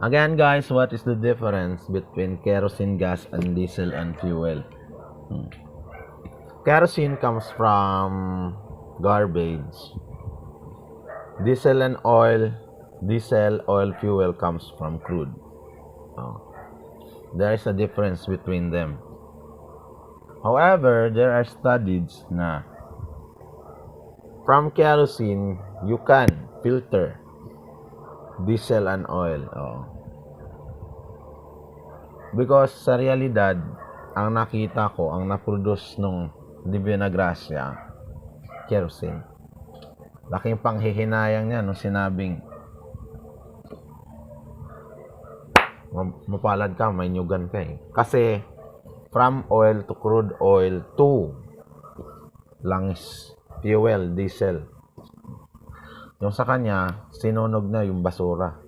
Again guys, what is the difference between kerosene gas and diesel and fuel? Kerosene comes from garbage. Diesel oil fuel comes from crude. There is a difference between them. However, there are studies na from kerosene, you can filter diesel and oil. Because sa realidad, ang nakita ko, ang naproduce nung Divina Gracia, kerosene. Laking panghihinayang niya nung sinabing mapalad ka, may nyugan ka eh. Kasi from oil to crude oil to langis, fuel, diesel. Yung sa kanya, sinunog na yung basura.